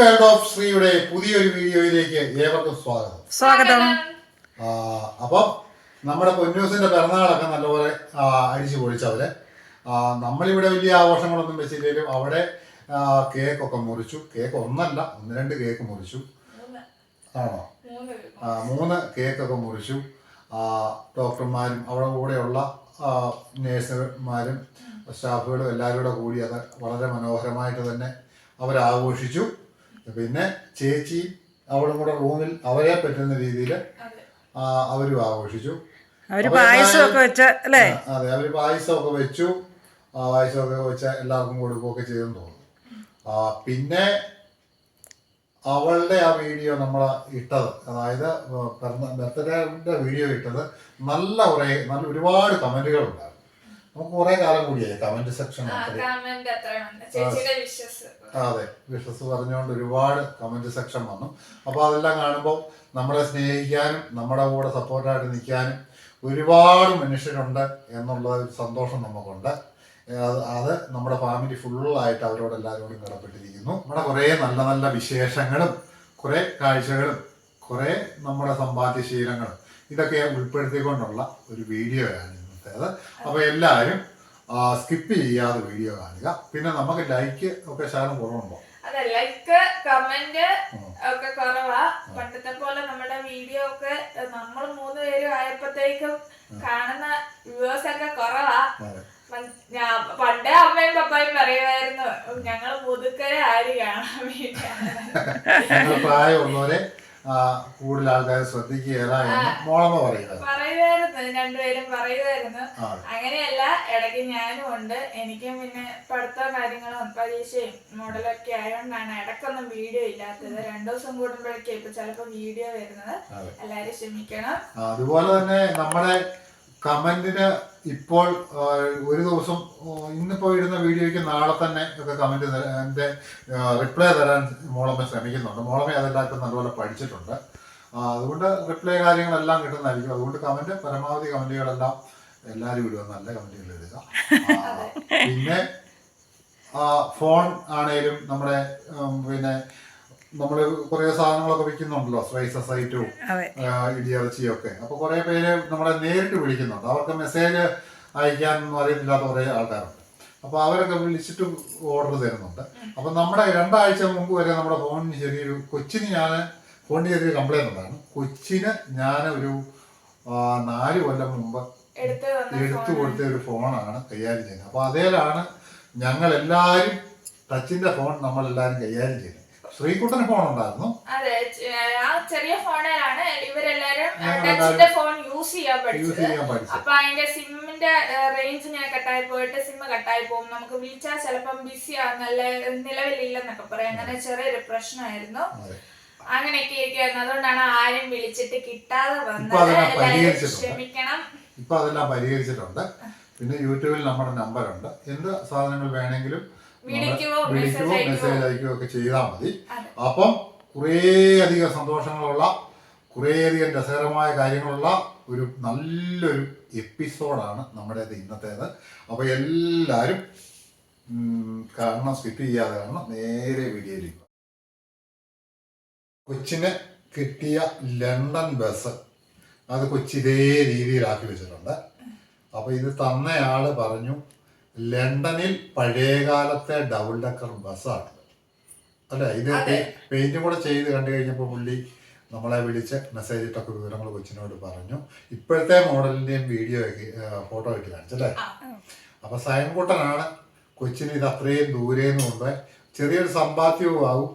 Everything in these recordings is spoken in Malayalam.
വേൾഡ് ഓഫ് ശ്രീയുടെ പുതിയൊരു വീഡിയോയിലേക്ക് ഏവർക്കും സ്വാഗതം. അപ്പം നമ്മുടെ പൊന്നൂസിന്റെ പിറന്നാളൊക്കെ നല്ലപോലെ അടിച്ചു പൊളിച്ചവര്. നമ്മളിവിടെ വലിയ ആഘോഷങ്ങളൊന്നും വെച്ചില്ലെങ്കിലും അവിടെ കേക്കൊക്കെ മുറിച്ചു. കേക്ക് ഒന്നല്ല, 1-2 കേക്ക് മുറിച്ചു. ആണോ? 3 കേക്കൊക്കെ മുറിച്ചു. ഡോക്ടർമാരും അവിടെ കൂടെയുള്ള നേഴ്സുമാരും സ്റ്റാഫുകളും എല്ലാവരും കൂടി അത് വളരെ മനോഹരമായിട്ട് തന്നെ അവരാഘോഷിച്ചു. പിന്നെ ചേച്ചി അവിടെ കൂടെ റൂമിൽ അവരെ പറ്റുന്ന രീതിയിൽ അവരും ആഘോഷിച്ചു. അതെ, അവര് പായസമൊക്കെ വെച്ചു. പായസമൊക്കെ വെച്ച എല്ലാവർക്കും കൊടുക്കുകയൊക്കെ ചെയ്തെന്ന് തോന്നുന്നു. പിന്നെ അവളുടെ ആ വീഡിയോ നമ്മൾ ഇട്ടത്, അതായത് ബർത്ത്ഡേയുടെ വീഡിയോ ഇട്ടത് നല്ല ഒരുപാട് കമന്റുകൾ ഉണ്ടായിരുന്നു. നമുക്ക് കുറെ കാലം കൂടിയായി കമന്റ് സെക്ഷൻ. അതെ, വിഷസ് പറഞ്ഞുകൊണ്ട് ഒരുപാട് കമന്റ് സെക്ഷൻ വന്നു. അപ്പോൾ അതെല്ലാം കാണുമ്പോൾ നമ്മളെ സ്നേഹിക്കാനും നമ്മുടെ കൂടെ സപ്പോർട്ടായിട്ട് നിൽക്കാനും ഒരുപാട് മനുഷ്യരുണ്ട് എന്നുള്ള ഒരു സന്തോഷം നമുക്കുണ്ട്. അത് നമ്മുടെ ഫാമിലി ഫുള്ളായിട്ട് അവരോട് എല്ലാവരോടും കടപ്പെട്ടിരിക്കുന്നു. നമ്മുടെ കുറേ നല്ല നല്ല വിശേഷങ്ങളും കുറേ കാഴ്ചകളും കുറേ നമ്മുടെ സമ്പാദ്യശീലങ്ങളും ഇതൊക്കെ ഉൾപ്പെടുത്തിക്കൊണ്ടുള്ള ഒരു വീഡിയോയാണ് ഇന്നത്തേത്. അപ്പോൾ എല്ലാവരും സ്കിപ്പ് ചെയ്യാതെ വീഡിയോ കാണുക. പിന്നെ നമുക്ക് ലൈക്ക് ഒക്കെ ശകലം കുറവുണ്ടോ? അതെ, ലൈക്ക് കമന്റ് ഒക്കെ കുറവാ. പണ്ടത്തെ പോലെ നമ്മുടെ വീഡിയോ ഒക്കെ നമ്മൾ 3 പേരും ആയപ്പോഴത്തേക്കും കാണുന്ന വ്യൂവേഴ്സ് ഒക്കെ കുറവാ. പണ്ടേ അമ്മയും പപ്പായും പറയുമായിരുന്നു ഞങ്ങൾ മുതുക്കരെ ആര് കാണാൻ വീഡിയോ പ്രായമുള്ളവരെ കൂടുതൽ ആൾക്കാർ ശ്രദ്ധിക്കുകയില്ല എന്ന് മോളമ്മ പറയുമായിരുന്നു. 2 പേരും പറയുമായിരുന്നു. അങ്ങനെയല്ല, ഇടയ്ക്ക് ഞാനും ഉണ്ട്. എനിക്കും പിന്നെ പഠിത്തവും കാര്യങ്ങളും പരീക്ഷയും മോഡലൊക്കെ ആയതുകൊണ്ടാണ് ഇടയ്ക്കൊന്നും വീഡിയോ ഇല്ലാത്തത്. 2 ദിവസം കൂടുമ്പോഴേക്കും ഇപ്പൊ ചിലപ്പോ വീഡിയോ വരുന്നത്. എല്ലാരും ക്ഷമിക്കണം. അതുപോലെ തന്നെ നമ്മുടെ കമന്റിന് ഇപ്പോൾ ഒരു ദിവസം ഇന്നിപ്പോ ഇടുന്ന വീഡിയോയ്ക്ക് നാളെ തന്നെ ഒക്കെ കമന്റ് എന്റെ റിപ്ലൈ തരാൻ മോളമ്മ ശ്രമിക്കുന്നുണ്ട്. മോളമ്മ അതെല്ലാം ഇപ്പം നല്ലപോലെ പഠിച്ചിട്ടുണ്ട്. അതുകൊണ്ട് റിപ്ലൈ കാര്യങ്ങളെല്ലാം കിട്ടുന്നതായിരിക്കും. അതുകൊണ്ട് പരമാവധി കമന്റുകളെല്ലാം എല്ലാവരും ഇടുക, നല്ല കമന്റുകൾ ഇടുക. പിന്നെ ഫോൺ ആണേലും നമ്മുടെ പിന്നെ നമ്മൾ കുറേ സാധനങ്ങളൊക്കെ വിൽക്കുന്നുണ്ടല്ലോ, സ്പൈസസ് ഐറ്റവും ഇടിയിറച്ചിയും ഒക്കെ. അപ്പോൾ കുറേ പേര് നമ്മളെ നേരിട്ട് വിളിക്കുന്നുണ്ട്. അവർക്ക് മെസ്സേജ് അയക്കാനൊന്നും അറിയത്തില്ലാത്ത കുറേ ആൾക്കാരുണ്ട്. അപ്പോൾ അവരൊക്കെ വിളിച്ചിട്ട് ഓർഡർ തരുന്നുണ്ട്. അപ്പം നമ്മുടെ 2 ആഴ്ച മുമ്പ് വരെ നമ്മുടെ ഫോണിന് ചെറിയൊരു ഫോണിന് ചെറിയൊരു കംപ്ലൈൻറ്റ് ഉണ്ടായിരുന്നു. കൊച്ചിന് ഞാൻ ഒരു 4 കൊല്ലം മുമ്പ് എടുത്തു കൊടുത്ത ഒരു ഫോണാണ് കൈകാര്യം ചെയ്യുന്നത്. അപ്പോൾ അതേലാണ് ഞങ്ങളെല്ലാവരും ടച്ചിന്റെ ഫോൺ നമ്മളെല്ലാവരും കൈകാര്യം ചെയ്യുന്നത്. ശ്രീകുട്ടന് ഫോൺ ഉണ്ടായിരുന്നു. അതെ, ആ ചെറിയ ഫോണിലാണ് ഇവരെല്ലാരും ടച്ചിന്റെ ഫോൺ യൂസ് ചെയ്യാൻ പഠിച്ചത്. അപ്പൊ അതിന്റെ സിമ്മിന്റെ റേഞ്ച് ഇങ്ങനെ കട്ടായി പോയിട്ട് സിം കട്ടായി പോകും. നമുക്ക് വിളിച്ചാൽ ചിലപ്പം ബിസി നല്ല നിലവിലില്ലെന്നൊക്കെ പറയാം. അങ്ങനെ ചെറിയൊരു പ്രശ്നമായിരുന്നു. അങ്ങനെയൊക്കെ ഇരിക്കുവായിരുന്നു. അതുകൊണ്ടാണ് ആരും വിളിച്ചിട്ട് കിട്ടാതെ വന്നത്. ക്ഷമിക്കണം. ഇപ്പൊ അതെല്ലാം പരിഹരിച്ചിട്ടുണ്ട്. പിന്നെ യൂട്യൂബിൽ നമ്മുടെ നമ്പറുണ്ട്. എന്ത് സാധനങ്ങൾ വേണമെങ്കിലും വിളിക്കുകയോ മെസ്സേജ് അയക്കുകയോ ഒക്കെ ചെയ്താൽ മതി. അപ്പം കുറേയധികം സന്തോഷങ്ങളുള്ള കുറേയധികം രസകരമായ കാര്യങ്ങളുള്ള ഒരു നല്ലൊരു എപ്പിസോഡാണ് നമ്മുടേത് ഇന്നത്തേത്. അപ്പോൾ എല്ലാവരും കാണണം, സ്കിപ്പ് ചെയ്യാതെ കാണണം. നേരെ വീഡിയോയിലേക്ക്. കൊച്ചിന് കിട്ടിയ ലണ്ടൻ ബസ് അത് കൊച്ചി ഇതേ രീതിയിലാക്കി വെച്ചിട്ടുണ്ട്. അപ്പോൾ ഇത് തന്നയാള് പറഞ്ഞു ലണ്ടനിൽ പഴയകാലത്തെ ഡബിൾ ഡെക്കർ ബസ്സാണ് അല്ലേ. ഇത് പെയിന്റും കൂടെ ചെയ്ത് കണ്ടു കഴിഞ്ഞപ്പോൾ പുള്ളി നമ്മളെ വിളിച്ച് മെസ്സേജ് ഇട്ടൊക്കെ വിവരങ്ങൾ കൊച്ചിനോട് പറഞ്ഞു. ഇപ്പോഴത്തെ മോഡലിന്റെയും വീഡിയോ ഫോട്ടോ ഇട്ട് കാണിച്ചല്ലേ. അപ്പൊ സയൻകുട്ടനാണ് കൊച്ചിന് ഇത് അത്രയും ദൂരേന്ന് കൊണ്ടുപോയി. ചെറിയൊരു സമ്പാദ്യവും ആവും.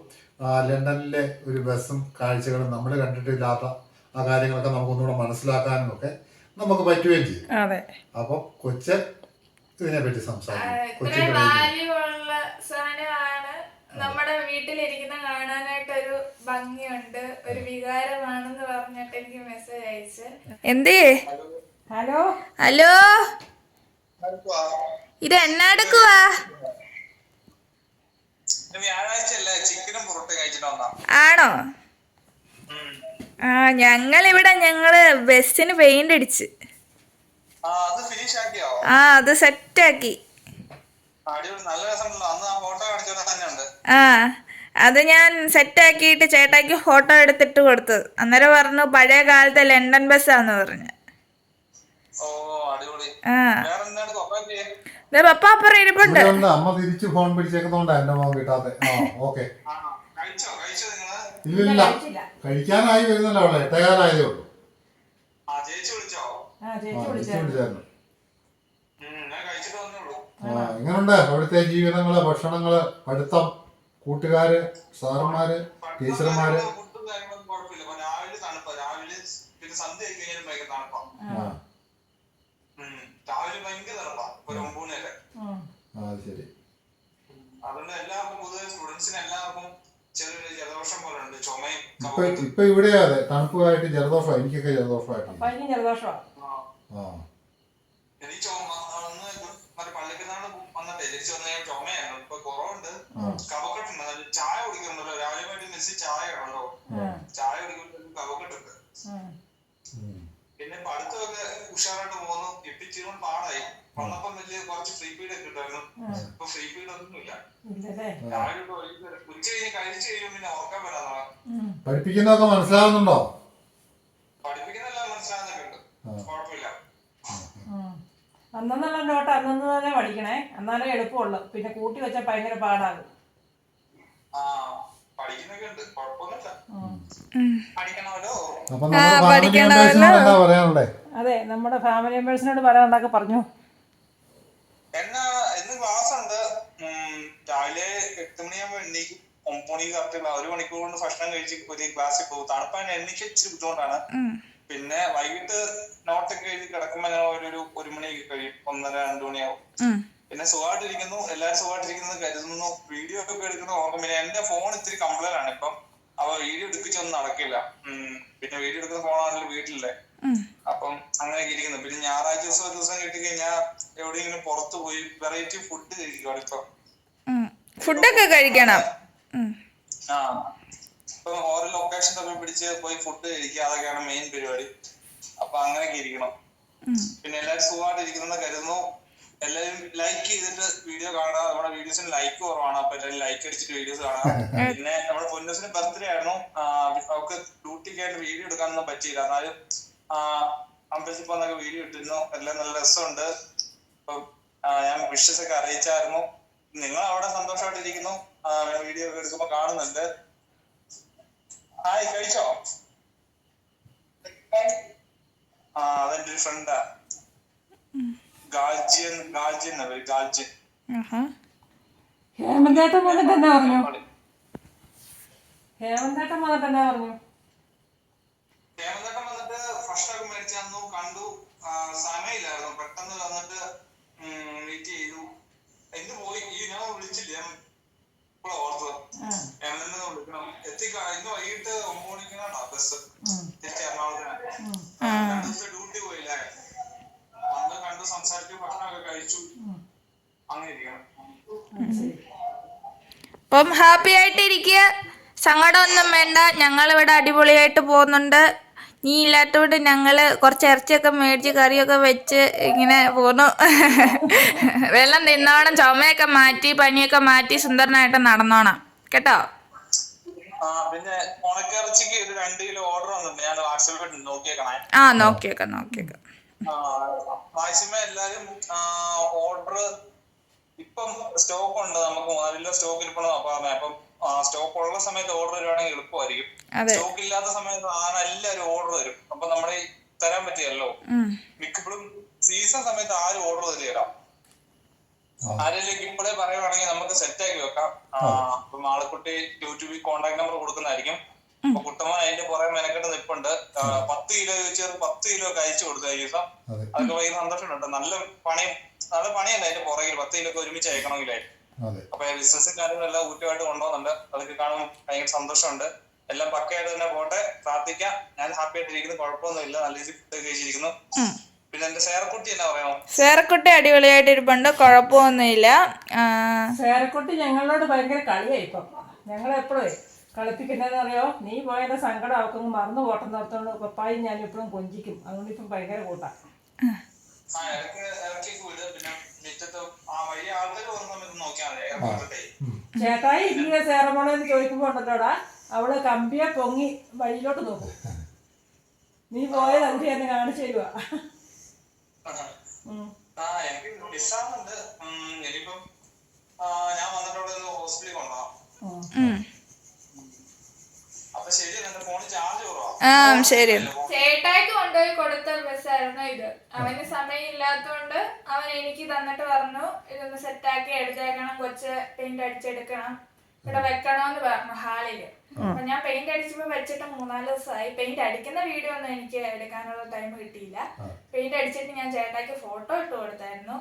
ലണ്ടനിലെ ഒരു ബസ്സും കാഴ്ചകളും നമ്മൾ കണ്ടിട്ടില്ലാത്ത ആ കാര്യങ്ങളൊക്കെ നമുക്കൊന്നുകൂടെ മനസ്സിലാക്കാനും ഒക്കെ നമുക്ക് പറ്റുകയും ചെയ്യും. അപ്പം ഇതിനെ പറ്റി സംസാരിക്കും. സാധനമാണ് നമ്മുടെ വീട്ടിലിരിക്കുന്ന കാണാനായിട്ടൊരു ഭംഗിയുണ്ട്, ഒരു വികാരമാണെന്ന് പറഞ്ഞിട്ട് എനിക്ക് മെസ്സേജ് അയച്ച്. എന്തേ? ഹലോ ഹലോ, ഇത് എന്നാടുക്കുവാ? ആണോ? ഞങ്ങള് ബസ്സിന് പെയിന്റ് അടിച്ച്. അത് സെറ്റാക്കി. അത് ഞാൻ സെറ്റാക്കിയിട്ട് ചേട്ടായിക്ക് ഫോട്ടോ എടുത്തിട്ട് കൊടുത്തത്. അന്നേരം പറഞ്ഞു പഴയ കാലത്തെ ലണ്ടൻ ബസ്സാന്ന് പറഞ്ഞു. ആ ദേ പപ്പ അപ്പുറം ഇരിപ്പുണ്ട്. അമ്മ തിരിച്ച് ഫോൺ പിടിച്ചേക്കുന്നോണ്ടാ എന്റെ മോൻ കിട്ടാതെ. ഓക്കെ. ഇല്ലില്ല, കഴിക്കാനായി വരുന്നല്ലോ അവളെ. 8:15 ഉള്ളൂ. വിളിച്ചായിരുന്നു. എങ്ങനുണ്ട് അവിടുത്തെ ജീവിതങ്ങള്, ഭക്ഷണങ്ങള്, പഠിത്തം, കൂട്ടുകാര്, സാറുമാര്, ടീച്ചർമാര്? ശരി. ഇപ്പൊ ഇവിടെ അതെ തണുപ്പായിട്ട് ജലദോഷം. എനിക്കൊക്കെ ജലദോഷമായിട്ടുണ്ട്. ചായ കുടിക്കുന്നുണ്ടല്ലോ രാവിലെ മെസ്സി ചായ ആണല്ലോ. ചായ കുടിക്കുമ്പോൾ കവക്കെട്ടുണ്ട്. പിന്നെ പഠിത്തമൊക്കെ ഉഷാറായിട്ട് പോകുന്നു. ഇപ്പിച്ചിരുന്ന് പാടായി വന്നപ്പം വലിയ കുറച്ച് ഫ്രീ പീരീഡ് ഒക്കെ കിട്ടുമായിരുന്നു. ഇപ്പൊ ഫ്രീ പീരീഡ് ഒന്നുമില്ല. രാവിലെ ഉച്ച കഴിഞ്ഞ് കഴിച്ചു കഴിയുമ്പോൾ പിന്നെ ഉറക്കം വരാതെ. പഠിപ്പിക്കുന്നതൊക്കെ മനസ്സിലാവുന്നുണ്ടോ? പഠിപ്പിക്കുന്നതെല്ലാം മനസ്സിലാകുന്നൊക്കെ ഉണ്ട്. കുഴപ്പമില്ല. അന്നുള്ള നോട്ട് അന്നു തന്നെ പഠിക്കണേ, എന്നാലേ എളുപ്പമുള്ളു. പിന്നെ കൂട്ടി വെച്ചാൽ ഭയങ്കര പാടാകും. പഠിക്കുന്നൊക്കെ ഉണ്ട്, കുഴപ്പമൊന്നുമില്ല. അതെ, നമ്മുടെ ഫാമിലി മെമ്പേഴ്സിനോട് പറയാനുണ്ടാക്കി പറഞ്ഞു. എന്നാ ഇന്ന് ക്ലാസ് ഉണ്ട്. രാവിലെ 8 മണിയാകുമ്പോ എണ്ണീക്കും. 9 മണിക്ക് കറക്റ്റ് 1 മണിക്കൂർ കൊണ്ട് ഭക്ഷണം കഴിച്ച് ഒരു ക്ലാസ്സിൽ പോകും. തണുപ്പാൻ എണ്ണിക്ക് ഇച്ചിരി ബുദ്ധിമുട്ടാണ്. പിന്നെ വൈകിട്ട് നോട്ടൊക്കെ എഴുതി കിടക്കുമ്പോ ഞാൻ 1 മണിയൊക്കെ കഴിയും. 1:30-2 മണിയാവും. പിന്നെ സുഖമായിട്ടിരിക്കുന്നു, എല്ലാരും സുഖമായിട്ടിരിക്കുന്നത് കരുതുന്നു. വീഡിയോ ഒക്കെ എടുക്കുന്ന ഓർക്കും. പിന്നെ എന്റെ ഫോൺ ഇത്തിരി കംപ്ലൈന്റ് ആണ് ഇപ്പം. അവ വീഡിയോ എടുപ്പിച്ചൊന്നും നടക്കില്ല. പിന്നെ വീഡിയോ എടുക്കുന്ന ഫോണാണല്ലോ വീട്ടിലെ. അപ്പം അങ്ങനെയൊക്കെ ഇരിക്കുന്നു. പിന്നെ ഞായറാഴ്ച ഒരു ദിവസം കിട്ടിക്കഴിഞ്ഞാൽ എവിടെയെങ്കിലും പുറത്തു പോയി വെറൈറ്റി ഫുഡ് കഴിക്കും. ഇപ്പൊ ഫുഡൊക്കെ കഴിക്കണം. ഇപ്പൊ ഓരോ ലൊക്കേഷൻ തമ്മിൽ പിടിച്ച് പോയി ഫുഡ് കഴിക്കുക, അതൊക്കെയാണ് മെയിൻ പരിപാടി. അപ്പൊ അങ്ങനെയൊക്കെ ഇരിക്കണം. പിന്നെ എല്ലാവരും സുഖമായിട്ട് ഇരിക്കുന്നെന്ന് കരുതുന്നു. എല്ലാവരും ലൈക്ക് ചെയ്തിട്ട് വീഡിയോ കാണുക. നമ്മുടെ വീഡിയോസിന് ലൈക്ക് കുറവാണ്. അപ്പൊ എല്ലാവരും ലൈക്ക് അടിച്ചിട്ട് വീഡിയോസ് കാണാം. പിന്നെ നമ്മുടെ പൊന്നൂസിന്റെ ബർത്ത്ഡേ ആയിരുന്നു. അവർക്ക് ഡ്യൂട്ടിക്കായിട്ട് വീഡിയോ എടുക്കാനൊന്നും പറ്റിയില്ല. എന്നാലും അമ്പലത്തിൽ പോന്നൊക്കെ വീഡിയോ ഇട്ടിരുന്നു. എല്ലാം നല്ല രസമുണ്ട്. അപ്പം ഞാൻ വിഷസ് ഒക്കെ അറിയിച്ചായിരുന്നു. നിങ്ങൾ അവിടെ സന്തോഷമായിട്ടിരിക്കുന്നു. വീഡിയോ ഒക്കെ എടുക്കുമ്പോ കാണുന്നുണ്ട്. ഹായ്, കഴിച്ചോ? അതെന്റെ ഒരു ഫ്രണ്ടാ, ഗാൽജിയൻ. ഹേമന്തേട്ടൻ വന്നിട്ട് എന്നാ പറഞ്ഞു? ഹേമന്തേട്ടൻ വന്നിട്ട് ഭക്ഷണമൊക്കെ മേടിച്ചു തന്നു. കണ്ടു. സമയമില്ലായിരുന്നു, പെട്ടെന്ന് വന്നിട്ട് മീറ്റ് ചെയ്തു. എന്ത് പോയി ഞാൻ വിളിച്ചില്ല. ഞാൻ ഇപ്പോഴാണ് ഓർത്തത്. വിളിക്കണം. ഇന്ന് വൈകിട്ട് 9 മണിക്കാണ് ബസ് തിരിച്ച് എറണാകുളത്തിന്. 2 ദിവസം ഡ്യൂട്ടി പോയില്ലേ. വന്ന് കണ്ടു, സംസാരിച്ചു, ഭക്ഷണമൊക്കെ കഴിച്ചു. അങ്ങനെ ഇരിക്കണം. അപ്പം ഹാപ്പി ആയിട്ടിരിക്കുക, സങ്കടമൊന്നും വേണ്ട. ഞങ്ങളിവിടെ അടിപൊളിയായിട്ട് പോകുന്നുണ്ട്. നീ ഇല്ലാത്തതുകൊണ്ട് ഞങ്ങൾ കുറച്ച് ഇറച്ചിയൊക്കെ മേടിച്ച് കറിയൊക്കെ വെച്ച് ഇങ്ങനെ പോന്നു. വെള്ളം തിന്നോണം, ചുമയൊക്കെ മാറ്റി, പനിയൊക്കെ മാറ്റി സുന്ദരനായിട്ട് നടന്നോണം കേട്ടോ. പിന്നെ ഉണക്കിറച്ചിക്ക് 2 കിലോ ഓർഡർ വന്നിട്ടുണ്ട്. ഞാൻ വാട്സാപ്പിൽ നോക്കിയേക്കണേ. നോക്കിയേക്കാം. മാക്സിമം എല്ലാരും ഓർഡർ ഇപ്പം സ്റ്റോക്ക് ഉണ്ട്. നമുക്ക് നല്ല സ്റ്റോക്ക് ഇരിപ്പണെന്നാ പറഞ്ഞത്. അപ്പം സ്റ്റോക്ക് ഉള്ള സമയത്ത് ഓർഡർ തരുവാണെങ്കിൽ എളുപ്പമായിരിക്കും. സ്റ്റോക്ക് ഇല്ലാത്ത സമയത്ത് എല്ലാവരും ഓർഡർ തരും. അപ്പൊ നമ്മളെ തരാൻ പറ്റിയല്ലോ. മിക്കപ്പോഴും സീസൺ സമയത്ത് ആരും ഓർഡർ തരികയില്ല. ആരെങ്കിലും ഇപ്പോഴേ പറയുവാണെങ്കിൽ നമുക്ക് സെറ്റ് ആക്കി വെക്കാം. അപ്പൊ മാളക്കുട്ടി യൂട്യൂബിൽ കോൺടാക്ട് നമ്പർ കൊടുക്കുന്നതായിരിക്കും. അപ്പൊ കുട്ടമ്മ അതിന്റെ പുറകെ മെനക്കെട്ട് നിൽപ്പുണ്ട്. 10 കിലോ ചോദിച്ചാൽ 10 കിലോ അയച്ചു കൊടുത്തു ഈ ദിവസം. അതൊക്കെ ഭയങ്കര സന്തോഷമുണ്ട്. നല്ല പണിയല്ല അതിന്റെ പുറകിൽ 10 കിലോ ഒക്കെ ഒരുമിച്ച് അയക്കണമെങ്കിലായി. അപ്പൊ ബിസിനസ്സും കാര്യങ്ങളെല്ലാം ഊറ്റമായിട്ട് കൊണ്ടുപോകുന്നുണ്ട്. അതൊക്കെ കാണുമ്പോൾ ഭയങ്കര സന്തോഷമുണ്ട്. എല്ലാം പക്കയായിട്ട് തന്നെ പോട്ടെ, പ്രാർത്ഥിക്കാം. ഞാൻ ഹാപ്പി ആയിട്ടിരിക്കുന്നു, കുഴപ്പമൊന്നുമില്ല. നല്ല രീതിയിൽ ഫുഡ് കഴിച്ചിരിക്കുന്നു. പിന്നെ എന്റെ സേറക്കുട്ടി എന്നാ പറയാമോ? സേറക്കുട്ടി അടിപൊളിയായിട്ട് ഇരിപ്പുണ്ട്, കുഴപ്പമൊന്നുമില്ല. സേറക്കുട്ടി ഞങ്ങളോട് ഭയങ്കര കളിയായി. ഇപ്പം ഞങ്ങളെപ്പോഴേ കളിപ്പിക്കുന്നതെന്ന് അറിയോ, നീ പോയതിന്റെ സങ്കടം അവർക്ക് മറന്നു പോട്ടെന്ന് ഓർത്തോണ്ട് പപ്പായും ഞാൻ എപ്പോഴും കൊഞ്ചിക്കും. അതുകൊണ്ട് ഇപ്പം ഭയങ്കര കൂട്ടാ. ചേട്ടായി ഇങ്ങനെ സേറമോളെന്ന് ചോദിക്കുമ്പോ ഉണ്ടല്ലോടാ അവള് കമ്പിയെ പൊങ്ങി വഴിയിലോട്ട് നോക്കും. നീ പോയത് അതിന് എന്നെ കാണിച്ചു തരുവാ. എനിക്ക് ഡിസ്ചാർജ് ഇനിയിപ്പം ഞാൻ വന്നിട്ടവിടെ ഹോസ്പിറ്റലിൽ കൊണ്ടുപോകാം. അപ്പൊ ശരി, എന്റെ ഫോണിൽ ചാർജ് കുറവാ. ശരി. ചേട്ടായിക്ക് കൊണ്ടുപോയി കൊടുത്ത ബസ്സായിരുന്നു ഇത്. അവന് സമയമില്ലാത്തോണ്ട് അവൻ എനിക്ക് തന്നിട്ട് പറഞ്ഞു ഇതൊന്ന് സെറ്റാക്കി എടുത്തേക്കണം, കൊച്ച് പെയിന്റ് അടിച്ചെടുക്കണം, ഇവിടെ വെക്കണോന്ന് പറഞ്ഞു ഹാളില്. അപ്പൊ ഞാൻ പെയിന്റ് അടിച്ചപ്പോ വെച്ചിട്ട് 3-4 ദിവസമായി. പെയിന്റ് അടിക്കുന്ന വീഡിയോ ഒന്നും എനിക്ക് എടുക്കാനുള്ള ടൈം കിട്ടിയില്ല. പെയിന്റ് അടിച്ചിട്ട് ഞാൻ ചേട്ടായിക്ക് ഫോട്ടോ ഇട്ട് കൊടുത്തായിരുന്നു.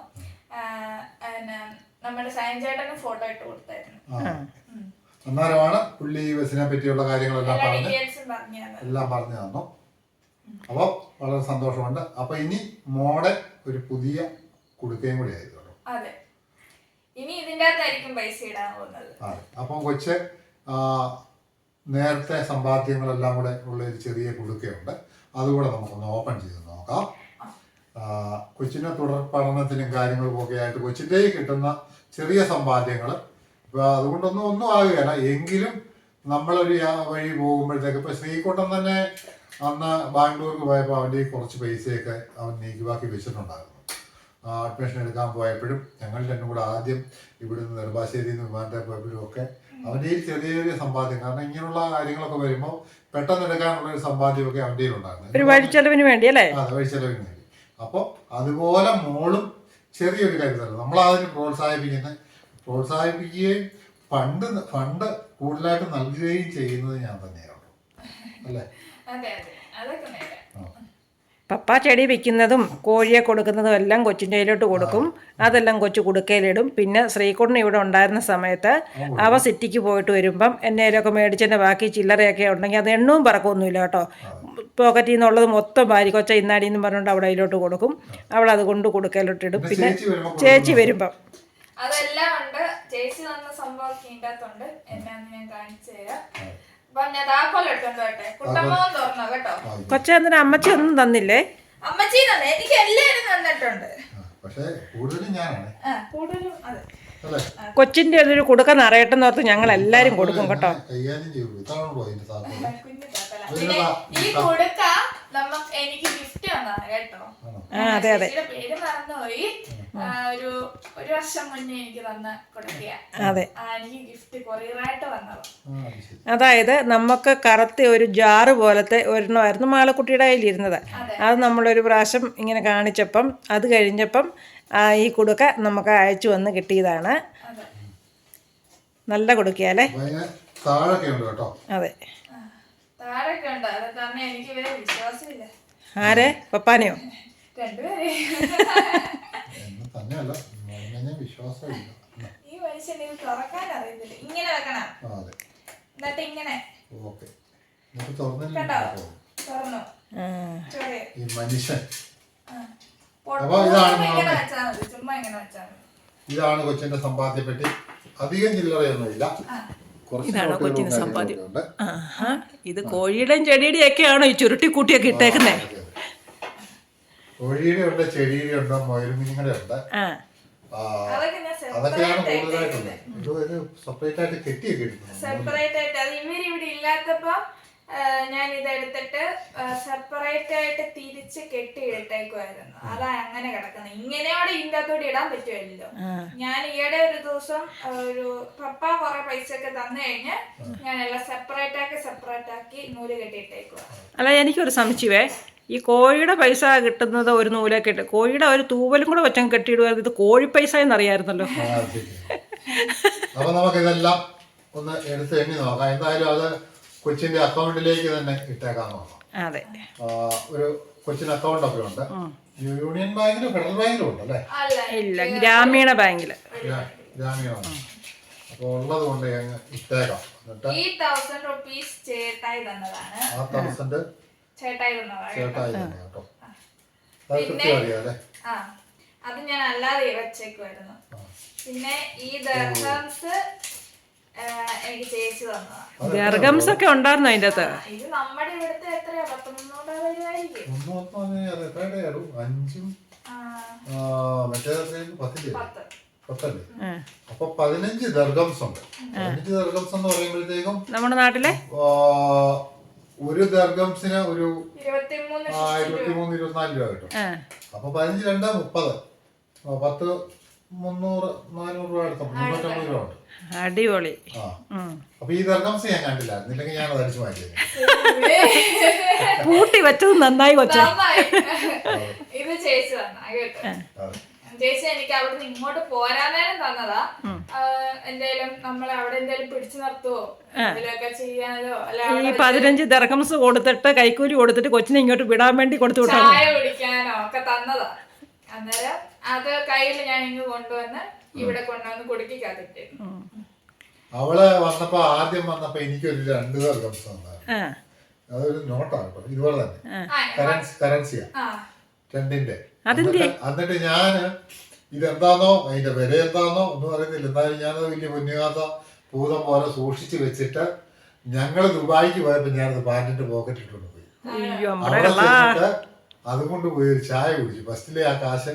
നമ്മുടെ സയൻ ചേട്ടന് ഫോട്ടോ ഇട്ട് കൊടുത്തായിരുന്നു. അന്നേരമാണ് പുള്ളി ബസ്സിനെ പറ്റിയുള്ള കാര്യങ്ങളെല്ലാം എല്ലാം പറഞ്ഞു തന്നു. അപ്പോൾ വളരെ സന്തോഷമുണ്ട്. അപ്പൊ ഇനി മോടെ ഒരു പുതിയ കുടുക്കയും കൂടി ആയിരുന്നു. അതെ, ഇനി ഇതിന്റെ അകത്തായിരിക്കും പൈസ ഇടാൻ പോകുന്നത്. അപ്പം കൊച്ച് നേരത്തെ സമ്പാദ്യങ്ങളെല്ലാം കൂടെ ഉള്ള ഒരു ചെറിയ കുടുക്കയുണ്ട്. അതുകൂടെ നമുക്കൊന്ന് ഓപ്പൺ ചെയ്ത് നോക്കാം. കൊച്ചിൻ്റെ തുടർ പഠനത്തിനും കാര്യങ്ങൾക്കും ഒക്കെ ആയിട്ട് കൊച്ചിൻ്റെ കിട്ടുന്ന ചെറിയ സമ്പാദ്യങ്ങൾ ഇപ്പം അതുകൊണ്ടൊന്നും ആകുകയല്ല. എങ്കിലും നമ്മളൊരു വഴി പോകുമ്പോഴത്തേക്ക് ഇപ്പം ശ്രീകുട്ടൻ തന്നെ അന്ന് ബാംഗ്ലൂർക്ക് പോയപ്പോൾ അവൻ്റെ കുറച്ച് പൈസയൊക്കെ അവൻ നീക്കിവാക്കി വെച്ചിട്ടുണ്ടായിരുന്നു. അഡ്മിഷൻ എടുക്കാൻ പോയപ്പോഴും ഞങ്ങൾ രണ്ടും കൂടെ ആദ്യം ഇവിടുന്ന് നെടുമ്പാശ്ശേരിയിൽ നിന്ന് വിമാനത്തെ പോയപ്പോഴും ഒക്കെ അവൻ്റെ ഈ ചെറിയ ചെറിയ സമ്പാദ്യം, കാരണം ഇങ്ങനെയുള്ള കാര്യങ്ങളൊക്കെ വരുമ്പോൾ പെട്ടെന്ന് എടുക്കാനുള്ള ഒരു സമ്പാദ്യമൊക്കെ അവൻ്റെ ഉണ്ടായിരുന്നു. ഒരു വഴിച്ചെലവിന് വേണ്ടി അല്ലേ? അതെ, വഴിച്ചെലവിന് വേണ്ടി. അപ്പോൾ അതുപോലെ മോളും ചെറിയൊരു കരുതൽ നമ്മളതിന് പ്രോത്സാഹിപ്പിക്കുകയും ഫണ്ട് കൂടുതലായിട്ട് നൽകുകയും ചെയ്യുന്നത് ഞാൻ തന്നെയാണ്, അല്ലേ? പപ്പ ചെടി വെക്കുന്നതും കോഴിയെ കൊടുക്കുന്നതും എല്ലാം കൊച്ചിൻ്റെ കയ്യിലോട്ട് കൊടുക്കും. അതെല്ലാം കൊച്ചു കുടുക്കയിലിടും. പിന്നെ ശ്രീകുട്ടൻ ഇവിടെ ഉണ്ടായിരുന്ന സമയത്ത് അവ സിറ്റിക്ക് പോയിട്ട് വരുമ്പം എന്നേലൊക്കെ മേടിച്ചതിൻ്റെ ബാക്കി ചില്ലറയൊക്കെ ഉണ്ടെങ്കിൽ അത് എണ്ണവും പറക്കൊന്നുമില്ല കേട്ടോ. പോക്കറ്റിൽ നിന്നുള്ളത് മൊത്തം ഭാര്യ കൊച്ച ഇന്നാടി എന്ന് പറഞ്ഞുകൊണ്ട് അവിടെ അതിലോട്ട് കൊടുക്കും. അവൾ അത് കൊണ്ട് കുടുക്കയിലോട്ടിടും. പിന്നെ ചേച്ചി വരുമ്പം അതെല്ലാം ഉണ്ട്. ചേച്ചി തന്ന സംഭവം ഇതിനകത്തുണ്ട്. എന്നാന്ന് ഞാൻ കാണിച്ചു തരാം. കൊച്ച എന്തിനാ അമ്മച്ചി ഒന്നും തന്നില്ലേ? അമ്മച്ചി തന്നെ എനിക്ക് എല്ലാരും തന്നിട്ടുണ്ട്. കൊച്ചിന്റെ ഒരു കുടുക്ക നിറയട്ടെന്ന് ഓർത്ത് ഞങ്ങൾ എല്ലാരും കൊടുക്കും കേട്ടോ. ഈ കുടുക്ക എനിക്ക് ഗിഫ്റ്റ് തന്നതാണ് കേട്ടോ. അതെ അതെ, പേര് മറന്നുപോയി. ഒരു വർഷം മുന്നേ എനിക്ക് തന്ന കൊടുക്കുക. അതെ, എനിക്ക് ഗിഫ്റ്റ് കൊറിയറായിട്ട് വന്നത്. അതായത് നമുക്ക് കറുത്ത ഒരു ജാറ് പോലത്തെ ഒരെണ്ണമായിരുന്നു മാളക്കുട്ടിയുടെ കയ്യിലിരുന്നത്. അത് നമ്മളൊരു പ്രാവശ്യം ഇങ്ങനെ കാണിച്ചപ്പം അത് കഴിഞ്ഞപ്പം ഈ കുടുക്ക നമുക്ക് അയച്ചു വന്ന് കിട്ടിയതാണ്. നല്ല കുടുക്കയല്ലേ? അതെ. ആരെ? പപ്പാനെയോ? ഈ മനുഷ്യൻ ഇത് തുറക്കാൻ അറിയുന്നില്ല. ഇങ്ങനെ വെക്കണം. എന്നിട്ട് ഇങ്ങനെ തുറന്നു. ചുമ്മാ ഇങ്ങനെ വെച്ചാൽ ഇതാണ് കൊച്ചിന്റെ സമ്പാദ്യപ്പെട്ടി. അധികം ചില്ലറയൊന്നുമില്ല. ഇതാണോ കൊച്ചിന്റെ സമ്പാദ്യം? ഇത് കോഴിയുടെയും ചെടിയുടെയും ഒക്കെയാണോ ഈ ചുരുട്ടിക്കൂട്ടിയൊക്കെ ഇട്ടേക്കുന്നേ? കോഴിയുടെ ഉണ്ട്, ചെടിയുടെ ഉണ്ട്, മൊയൽമീനുകളുടെ ഉണ്ട്. അതൊക്കെയാണ് കൂടുതലായിട്ടുള്ളത്. ഇത് സെപ്പറേറ്റ് ആയിട്ട് കെട്ടിയൊക്കെ ഇട്ടിട്ടുണ്ട്. സെപ്പറേറ്റ് ആയിട്ട് അത് ഇവരിവിടെ ഇല്ലാത്തപ്പോ ഞാൻ ഇതെടുത്തിട്ട് സെപ്പറേറ്റ് ആയിട്ട് തിരിച്ച് കെട്ടിയിട്ടേക്കുമായിരുന്നു. അതാ അങ്ങനെ കിടക്കുന്നത്. ഇങ്ങനെയോടെ ഇതിൻ്റെ അകത്തോടെ ഇടാൻ പറ്റുമല്ലോ. ഞാൻ ഈയിടെ ഒരു ദിവസം ഒരു പപ്പ കുറെ പൈസ ഒക്കെ തന്നു കഴിഞ്ഞ് ഞാനെല്ലാം സെപ്പറേറ്റ് ആക്കി നൂല് കെട്ടിയിട്ടേക്കുക. അല്ല, എനിക്കൊരു സംശയമേ, ഈ കോഴിയുടെ പൈസ കിട്ടുന്നത് ഒരു നൂലൊക്കെ ഇട്ട് കോഴിയുടെ ഒരു തൂവലും കൂടെ വെച്ചാൽ കെട്ടിയിടുമായിരുന്നു. ഇത് കോഴി പൈസ എന്നറിയായിരുന്നല്ലോ. അപ്പൊ നമുക്ക് ഇതെല്ലാം ഒന്ന് എടുത്ത് എണ്ണി നോക്കാം. എന്തായാലും അത് കൊച്ചിന്റെ അക്കൗണ്ടിലേക്ക് തന്നെ ഇട്ടേക്കാൻ നോക്കാം. അതെ, ഒരു കൊച്ചിന് അക്കൗണ്ട് ഒക്കെ ഉണ്ട്. യൂണിയൻ ബാങ്കിലും ഫെഡറൽ ബാങ്കിലും ഉണ്ട് അല്ലേ? ഇല്ല, ഗ്രാമീണ ബാങ്കില്. ഗ്രാമീണമാണ്. അപ്പൊ ഉള്ളത് കൊണ്ട് അങ്ങ് ഇട്ടേക്കാം. ഈ 1000 rupees ചേട്ടായി തന്നതാണ്. ആ 1000 ചേട്ടായി തന്നതാണ് കേട്ടോ. അത് കൃത്യം അറിയാം. അത് ഞാൻ അല്ലാതെ വെച്ചേക്കുമായിരുന്നു. പിന്നെ ഈ ദർഹംസ് എനിക്ക് ചേച്ചി തന്നതാണ്. ദർഹംസ് ഒക്കെ ഉണ്ടായിരുന്നു അതിന്റെ അകത്ത്. ഇത് നമ്മുടെ ഇവിടുത്തെ എത്രയാ? 1300 രൂപയായിരിക്കും. 10. പത്തല്ലേ? അപ്പൊ 15 ദർഗംസ് ഉണ്ട്. 15 ദർഗംസ് എന്ന് പറയുമ്പോഴത്തേക്കും നമ്മുടെ നാട്ടിലെ ഒരു ദർഗംസിന് ഒരു 23-24 രൂപ കിട്ടും. അപ്പൊ 15 2 30, 10 300 400 രൂപ എടുക്കും, 350 രൂപ ഉണ്ട്. അടിപൊളി. അപ്പൊ ഈ ദർഗംസ് ഞാൻ കണ്ടില്ലായിരുന്നു, ഇല്ലെങ്കിൽ ഞാൻ അത് അടിച്ചു മാറ്റിയത്. കൂട്ടി വെച്ചത് നന്നായി കൊച്ച. ഇത് ചേച്ചി തന്നാ കേട്ടോ. ചേച്ചി എനിക്ക് അവിടുന്ന് ഇങ്ങോട്ട് പോരാൻ നേരം തന്നതാ. എന്തേലും നമ്മളെ അവിടെ എന്തേലും പിടിച്ചു നിർത്തുവോ അതിലൊക്കെ ചെയ്യാനോ ഈ 15 ദർഹംസ് കൊടുത്തിട്ട് കൈക്കൂലി കൊടുത്തിട്ട് കൊച്ചിനെ ഇങ്ങോട്ട് വിടാൻ വേണ്ടി കൊടുത്തു വിട്ടാ ചായ കുടിക്കാനോ ഒക്കെ തന്നതാ. അന്നേരം അത് കയ്യിൽ ഞാൻ ഇങ്ങ് കൊണ്ടുവന്ന് ഇവിടെ കൊണ്ടുവന്ന് കുടുക്കിക്കാതിട്ട്. അവള് വന്നപ്പോ ആദ്യം വന്നപ്പോ എനിക്കൊരു 2 ദർഗംസ് തന്നായിരുന്നു. അതൊരു നോട്ടാണ് കേട്ടോ, ഇതുപോലെ തന്നെ കറൻസിയാ 2ന്റെ. എന്നിട്ട് ഞാന് ഇതെന്താന്നോ അതിന്റെ വില എന്താന്നോ ഒന്നും അറിയത്തില്ല. എന്തായാലും ഞാനത് വലിയ പൊന്നുകാത്ത ഭൂതം പോലെ സൂക്ഷിച്ചു വെച്ചിട്ട് ഞങ്ങള് ദുബായിക്ക് പോയപ്പോ ഞാനത് പാന്റിന്റെ പോക്കറ്റ് ഇട്ടുകൊണ്ട് പോയി. അവിടെ ചെന്നിട്ട് അതുകൊണ്ട് പോയി ഒരു ചായ കുടിച്ചു. ഫസ്റ്റിലെ ആ കാശ്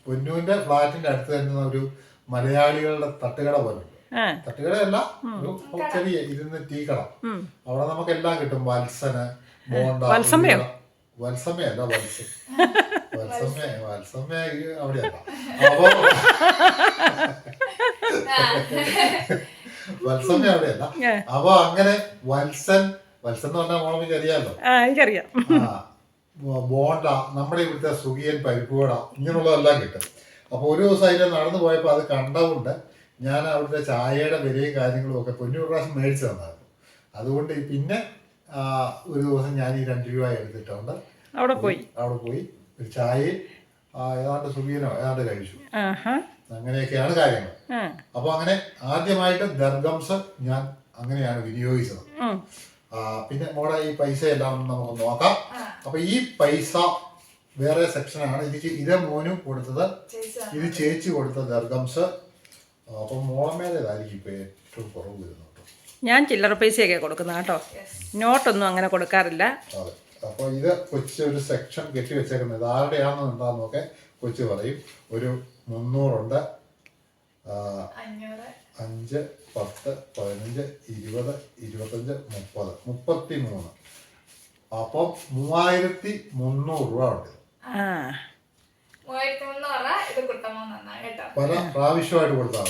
പൊന്നുവിന്റെ ഫ്ലാറ്റിന്റെ അടുത്ത് തന്നെ ഒരു മലയാളികളുടെ തട്ടുകട പോലെ ഉണ്ട്. തട്ടുകടയല്ല, ഒരു ചെറിയ ഇരുന്ന് ടീ കട. അവിടെ നമുക്ക് എല്ലാം കിട്ടും. വത്സന്, ബോണ്ട, വത്സമയല്ല വത്സമയ അവിടെയല്ല. അപ്പൊ വത്സമയ അവിടെയല്ല. അപ്പൊ അങ്ങനെ വത്സൻ എന്ന് പറഞ്ഞാൽ മോളമ്മയ്ക്ക് അറിയാമല്ലോ. എനിക്കറിയാം. ബോണ്ട, നമ്മുടെ ഇവിടുത്തെ സുഖിയൻ പരിപ്പുവട, ഇങ്ങനെയുള്ളതെല്ലാം കിട്ടും. അപ്പൊ ഒരു ദിവസം അതിൽ നടന്നു പോയപ്പോ അത് കണ്ടതുകൊണ്ട് ഞാൻ അവിടുത്തെ ചായയുടെ വിലയും കാര്യങ്ങളും ഒക്കെ പൊന്നൂർ പ്രാവശ്യം മേടിച്ചു തന്നായിരുന്നു. അതുകൊണ്ട് പിന്നെ ഒരു ദിവസം ഞാൻ ഈ 2 രൂപ എടുത്തിട്ടുണ്ട്. അവിടെ പോയി ഒരു ചായയും ഏതാണ്ട് സുഖീനോ ഏതാണ്ട് കഴിച്ചു. അങ്ങനെയൊക്കെയാണ് കാര്യങ്ങൾ. അപ്പൊ അങ്ങനെ ആദ്യമായിട്ട് ദർഗംസ് ഞാൻ അങ്ങനെയാണ് വിനിയോഗിച്ചത്. പിന്നെ മോടെ ഈ പൈസ എല്ലാം നമുക്ക് നോക്കാം. അപ്പൊ ഈ പൈസ വേറെ സെക്ഷനാണ്. ഇത് മോനും കൊടുത്തത്, ഇത് ചേച്ചി കൊടുത്ത ദർഗംസ്. അപ്പൊ മോളമേലേതായിരിക്കും ഇപ്പൊ ഏറ്റവും കുറവ് വരുന്നത്. ഞാൻ ചില്ലറ പൈസയൊക്കെ കൊടുക്കുന്ന കേട്ടോ, നോട്ടൊന്നും അങ്ങനെ കൊടുക്കാറില്ല. അതെ. അപ്പൊ ഇത് കൊച്ചു ഒരു സെക്ഷൻ കെട്ടി വെച്ചേക്കുന്നത്. ഇത് ആരുടെയാണെന്ന് എന്താന്നൊക്കെ കൊച്ചു പറയും. ഒരു 300 ഉണ്ട്, 5, 10, 15, 20, 25, 30, 33. അപ്പം 3300 രൂപ ഉണ്ട്. പല പ്രാവശ്യമായിട്ട് കൊടുത്താൽ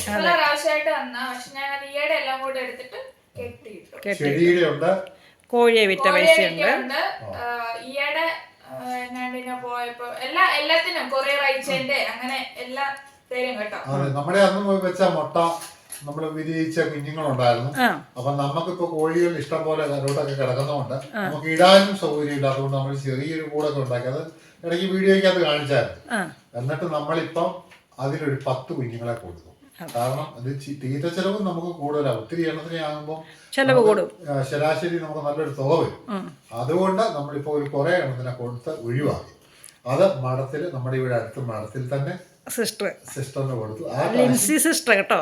ചെടിയുടെ ഉണ്ട്, കോഴിയെ വിറ്റ പൈസയുണ്ട്. ഈയിടെ പോയപ്പോ എല്ലാത്തിനും കൊറിയർ അയച്ചതിന്റെ അങ്ങനെ എല്ലാം തരും കേട്ടോ. അതെ, നമ്മുടെ അന്ന് വെച്ച മുട്ട നമ്മള് വിരിയിച്ച കുഞ്ഞുങ്ങളുണ്ടായിരുന്നു. അപ്പൊ നമുക്കിപ്പോ കോഴികൾ ഇഷ്ടം പോലെ കരോട്ടൊക്കെ കിടക്കുന്നതുകൊണ്ട് നമുക്ക് ഇടാനും സൗകര്യം ഇല്ല. അതുകൊണ്ട് നമ്മൾ ചെറിയൊരു കൂടൊക്കെ ഉണ്ടാക്കി അത് ഇടയ്ക്ക് വീഡിയോയ്ക്കകത്ത് കാണിച്ചായിരുന്നു. എന്നിട്ട് നമ്മളിപ്പം അതിലൊരു 10 കുഞ്ഞുങ്ങളെ കൊടുത്തു. കാരണം അത് തീറ്റ ചെലവും നമുക്ക് കൂടുതലാണ്. ഒത്തിരി എണ്ണത്തിന് ആകുമ്പോൾ ചെലവ് കൂടും. ശരാശരി നമുക്ക് നല്ലൊരു തുക വരും. അതുകൊണ്ട് നമ്മളിപ്പോ ഒരു കുറെ എണ്ണത്തിനെ കൊടുത്ത് ഒഴിവാക്കി. അത് മഠത്തില്, നമ്മുടെ ഇവിടെ അടുത്ത മഠത്തിൽ തന്നെ സിസ്റ്ററിന് കൊടുത്തു. ലിൻസി സിസ്റ്റർ കേട്ടോ,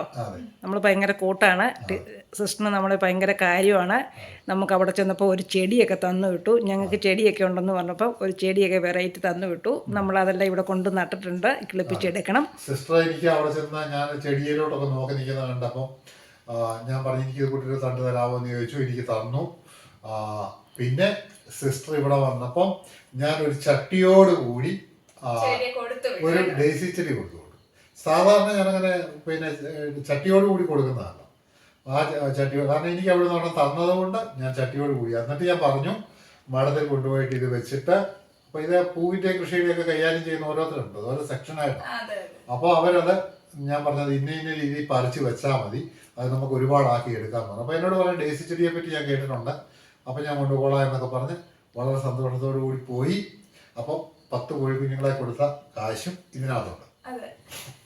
നമ്മൾ ഭയങ്കര കൂട്ടാണ്. സിസ്റ്ററിന് നമ്മളെ ഭയങ്കര കാര്യമാണ്. നമുക്ക് അവിടെ ചെന്നപ്പോൾ ഒരു ചെടിയൊക്കെ തന്നു വിട്ടു. ഞങ്ങൾക്ക് ചെടിയൊക്കെ ഉണ്ടെന്ന് പറഞ്ഞപ്പോൾ ഒരു ചെടിയൊക്കെ വെറൈറ്റി തന്നു വിട്ടു. നമ്മളതെല്ലാം ഇവിടെ കൊണ്ട് നട്ടിട്ടുണ്ട്, കിളിപ്പിച്ചെടുക്കണം. സിസ്റ്റർ എനിക്ക് അവിടെ ചെന്നാൽ ഞാൻ ചെടിയിലോട്ടൊക്കെ നോക്കി നിൽക്കുന്നത് കണ്ടപ്പോൾ ഞാൻ പറഞ്ഞു എനിക്ക് കുട്ടികൾ തണ്ട് തരാമോ എന്ന് ചോദിച്ചു. എനിക്ക് തന്നു. പിന്നെ സിസ്റ്റർ ഇവിടെ വന്നപ്പം ഞാൻ ഒരു ചട്ടിയോട് കൂടി ഒരു ഡേസി ചെടി കൊടുത്തു. സാധാരണ ഞാനങ്ങനെ പിന്നെ ചട്ടിയോട് കൂടി കൊടുക്കുന്നതാണ്. ആ ചട്ടിയോട്, കാരണം എനിക്ക് അവിടെ നിന്ന് തന്നത് കൊണ്ട് ഞാൻ ചട്ടിയോട് കൂടി. എന്നിട്ട് ഞാൻ പറഞ്ഞു മഠത്തിൽ കൊണ്ടുപോയിട്ട് ഇത് വെച്ചിട്ട്, അപ്പൊ ഇത് പൂവിന്റെ കൃഷിയുടെ ഒക്കെ കൈകാര്യം ചെയ്യുന്ന ഓരോരുത്തരുണ്ട്, ഓരോ സെക്ഷനായിട്ട്. അപ്പൊ അവരത് ഞാൻ പറഞ്ഞത് ഇന്ന രീതിയിൽ പറിച്ച് വെച്ചാൽ മതി, അത് നമുക്ക് ഒരുപാടാക്കി എടുക്കാൻ പറഞ്ഞു. അപ്പൊ എന്നോട് പറഞ്ഞ ഡേസി ചെടിയെ പറ്റി ഞാൻ കേട്ടിട്ടുണ്ട്. അപ്പൊ ഞാൻ കൊണ്ടുപോകാം എന്നൊക്കെ പറഞ്ഞ് വളരെ സന്തോഷത്തോടു കൂടി പോയി. അപ്പം 10 കോഴിക്കുഞ്ഞുങ്ങളെ കൊടുത്ത കാശും ഇതിനകത്തുണ്ട്.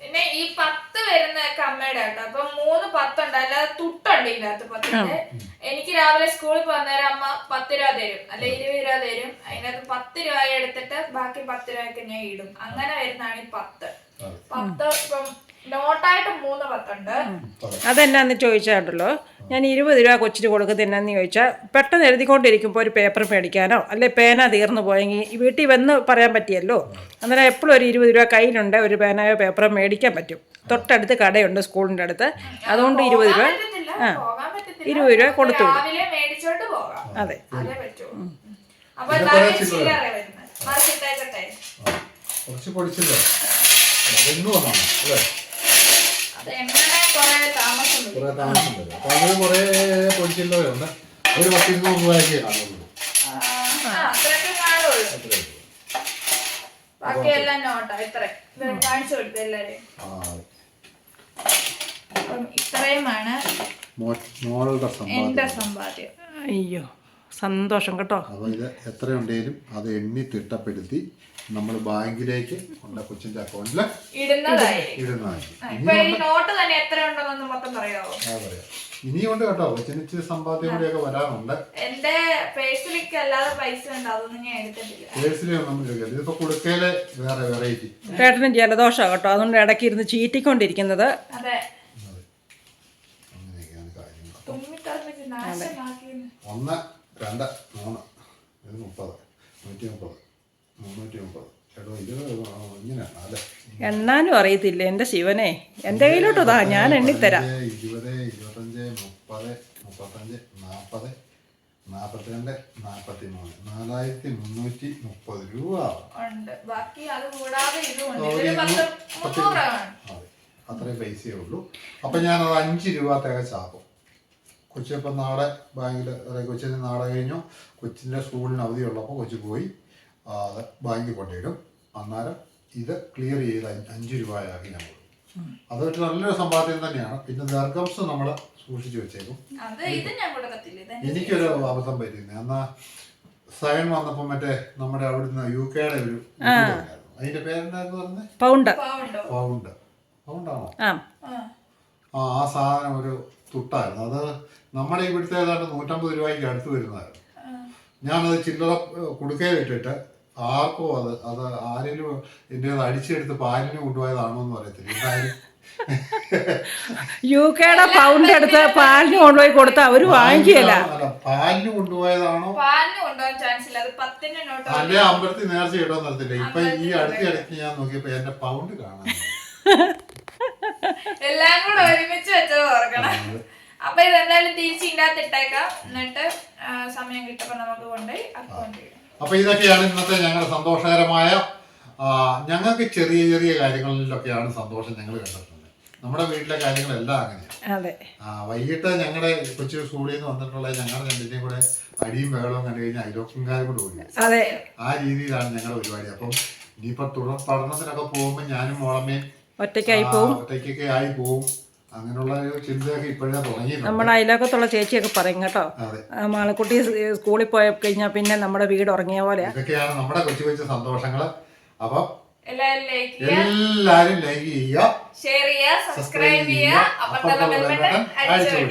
പിന്നെ ഈ 10 വരുന്ന അമ്മയുടെ കേട്ടോ. അപ്പൊ 3 10 ഉണ്ട്, അല്ലാതെ തുട്ടുണ്ട് ഇതിനകത്ത് 10ന്റെ. എനിക്ക് രാവിലെ സ്കൂളിൽ പോകുന്നേരം അമ്മ 10 രൂപ തരും, അല്ലെ 20 രൂപ തരും. അതിനകത്ത് 10 രൂപ എടുത്തിട്ട് ബാക്കി 10 രൂപയ്ക്ക് ഞാൻ ഇടും. അങ്ങനെ വരുന്നതാണ് ഈ 10. ഇപ്പം നോട്ടായിട്ട് 3 പത്തുണ്ട്. അതെന്നാന്ന് ചോദിച്ചാണ്ടല്ലോ, ഞാൻ 20 രൂപ കൊച്ചിന് കൊടുക്കുന്നത് എന്നാന്ന് ചോദിച്ചാൽ, പെട്ടെന്ന് എഴുതിക്കൊണ്ടിരിക്കുമ്പോൾ ഒരു പേപ്പർ മേടിക്കാനോ അല്ലെ പേന തീർന്നു പോയെങ്കിൽ ഈ വീട്ടിൽ വന്ന് പറയാൻ പറ്റിയല്ലോ. അന്നേരം എപ്പോഴും ഒരു 20 രൂപ കയ്യിലുണ്ട്, ഒരു പേനയോ പേപ്പറോ മേടിക്കാൻ പറ്റും. തൊട്ടടുത്ത് കടയുണ്ട് സ്കൂളിൻ്റെ അടുത്ത്, അതുകൊണ്ട് 20 രൂപ 20 രൂപ കൊടുത്തു വിടും. രാവിലെ മേടിച്ചോണ്ട് പോകാം. അതെ. അതേ പറ്റൂ. അപ്പൊ എല്ലാവരും ചില്ലറ വരുന്നത് മറിച്ചിട്ടേക്കട്ടെ. കുറച്ച് പൊടിച്ചില്ലേ അതെന്നും വന്നാണ് അല്ലേ? അത് എങ്ങനെ കുറെ താമസം വരും. കുറെ താമസം വരും. അപ്പൊ അത് കുറെ പൊടിച്ചില്ലവരുണ്ട്. ഒരു 10-20 രൂപയൊക്കെ കാണുള്ളൂ. അത്രയൊക്കെ കാണുള്ളൂ. ബാക്കിയെല്ലാം നോട്ടാ. ഇത്ര കാണിച്ചു കൊടുത്തു എല്ലാരെയും. അപ്പം ഇത്രയുമാണ് എന്റെ സമ്പാദ്യം. അയ്യോ സന്തോഷം കേട്ടോ. അപ്പൊ ഇത് എത്രയുണ്ടെങ്കിലും അത് എണ്ണി തിട്ടപ്പെടുത്തി നമ്മൾ ബാങ്കിലേക്ക് കൊച്ചിന്റെ അക്കൗണ്ടിൽ ഇടുന്നതായിരിക്കും. നോട്ട് തന്നെ എത്ര ഉണ്ടെന്ന് മൊത്തം പറയാമോ? ഇനിയുണ്ട് കേട്ടോ, കൊച്ചിന് ഇച്ചിരി സമ്പാദ്യം കൂടിയൊക്കെ വരാനുണ്ട്. എന്റെ പേഴ്സിലേക്ക് അല്ലാതെ പൈസ ഉണ്ട്, അതൊന്നും ഞാൻ എടുത്തിട്ടില്ല. പേഴ്സിലൊന്നും ഇതിപ്പോ കൊടുക്കയില് വേറെ വെറൈറ്റി. ചേട്ടന് ജലദോഷം കേട്ടോ, അതുകൊണ്ട് ഇടയ്ക്ക് ഇരുന്ന് ചീറ്റിക്കൊണ്ടിരിക്കുന്നത്. അതെ. അങ്ങനെയൊക്കെയാണ് കാര്യങ്ങൾ. 1 2 3 ഇത് 30 130 330 ഇങ്ങനെയാണ് അല്ലേ? എണ്ണാനും അറിയത്തില്ല എൻ്റെ ശിവനെ. എൻ്റെ കയ്യിലോട്ട് താ, ഞാൻ എണ്ണിത്തരാം. 20 25 30 35 40 42 43 4330 രൂപ ഉണ്ട്. ബാക്കി അത് കൂടാതെ ഇതുണ്ട്. അത്രയും പൈസയേ ഉള്ളൂ. അപ്പൊ ഞാനത് 5 രൂപ തികച്ചാക്കും. കൊച്ചിപ്പം നാളെ ബാങ്കിൽ, അതായത് കൊച്ചിന് നാളെ കഴിഞ്ഞു കൊച്ചിൻ്റെ സ്കൂളിന് അവധിയുള്ളപ്പോൾ കൊച്ചു പോയി ബാങ്കിൽ കൊണ്ടിടും. അന്നേരം ഇത് ക്ലിയർ ചെയ്ത് 5 രൂപയാക്കി ഞാൻ കൊടുക്കും. അതൊരു നല്ലൊരു സമ്പാദ്യം തന്നെയാണ്. പിന്നെ ദർഗംസ് നമ്മൾ സൂക്ഷിച്ചു വെച്ചേക്കും. എനിക്കൊരു അബദ്ധം പറ്റിയിരുന്നു. എന്നാ സൈൻ വന്നപ്പോൾ മറ്റേ നമ്മുടെ അവിടുന്ന് UK ഒരു അതിന്റെ പേരെന്തായിരുന്നു പറഞ്ഞത്? പൗണ്ടാണോ? ആ സാധനം ഒരു തുട്ടായിരുന്നു. അത് നമ്മുടെ ഇവിടുത്തെ ഏതാണ്ട് 150 രൂപയ്ക്ക് അടുത്ത് വരുന്നതായിരുന്നു. ഞാനത് ചില്ലറ കുടുക്കയിലിട്ടിട്ട് ആർക്കോ അത് ആരെങ്കിലും എൻ്റെ അടിച്ചെടുത്ത് പാലിന് കൊണ്ടുപോയതാണോ എന്ന് പറയത്തില്ല. എന്തായാലും UK പൗണ്ട് എടുത്ത് പാലിന് കൊണ്ടുപോയി കൊടുത്ത അവര് വാങ്ങിക്കില്ല. പാലിന് കൊണ്ടുപോയതാണോ അല്ലെ അമ്പലത്തിൽ നേർച്ച ഇടാൻ നിർത്തില്ല. ഇപ്പൊ ഈ അടുത്തിടയ്ക്ക് ഞാൻ നോക്കിയപ്പോ എന്റെ പൗണ്ട് കാണാൻ എല്ലാം കൂടെ ഒരുമിച്ച് വെച്ചത് ഓർക്കണം. അപ്പൊ ഇതെന്തായാലും തിരിച്ച് ഇതിനകത്ത് ഇട്ടേക്കാം. എന്നിട്ട് സമയം കിട്ടുമ്പോ നമുക്ക് കൊണ്ടുപോയി അക്കൗണ്ട് ചെയ്യാം. അപ്പൊ ഇതൊക്കെയാണ് ഇന്നത്തെ ഞങ്ങളുടെ സന്തോഷകരമായ, ഞങ്ങൾക്ക് ചെറിയ ചെറിയ കാര്യങ്ങളിലൊക്കെയാണ് സന്തോഷം ഞങ്ങൾ കണ്ടിട്ടുള്ളത്. നമ്മുടെ വീട്ടിലെ കാര്യങ്ങളെല്ലാം അങ്ങനെയാണ്. വൈകിട്ട് ഞങ്ങളുടെ കൊച്ചു സ്കൂളിൽ നിന്ന് വന്നിട്ടുള്ള ഞങ്ങളുടെ രണ്ടിന്റെയും കൂടെ അടിയും ബഹളവും കണ്ടു കഴിഞ്ഞാൽ അയൽവക്കംകാരും കൂടെ ഓടി. ആ രീതിയിലാണ് ഞങ്ങളുടെ പരിപാടി. അപ്പം ഇനിയിപ്പോ തുടർ പഠനത്തിനൊക്കെ പോകുമ്പോൾ ഞാനും മോളമ്മയും ഒറ്റയ്ക്കൊക്കെ ആയി പോവും. അങ്ങനെയുള്ള ഒരു ചിന്തയൊക്കെ ഇപ്പോഴേ തുടങ്ങി. നമ്മുടെ അയൽവക്കത്തുള്ള ചേച്ചിയൊക്കെ പറയും കേട്ടോ, മാളക്കുട്ടി സ്കൂളിൽ പോയി കഴിഞ്ഞാൽ പിന്നെ നമ്മുടെ വീട് ഉറങ്ങിയ പോലെ. ഇതൊക്കെയാണ് നമ്മുടെ കൊച്ചു കൊച്ചു സന്തോഷങ്ങള്. അപ്പം എല്ലാരും ലൈക്ക് ചെയ്യുക, ഷെയർ ചെയ്യുക, സബ്സ്ക്രൈബ് ചെയ്യുക,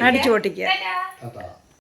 അടിച്ചു പൊട്ടിക്കുക.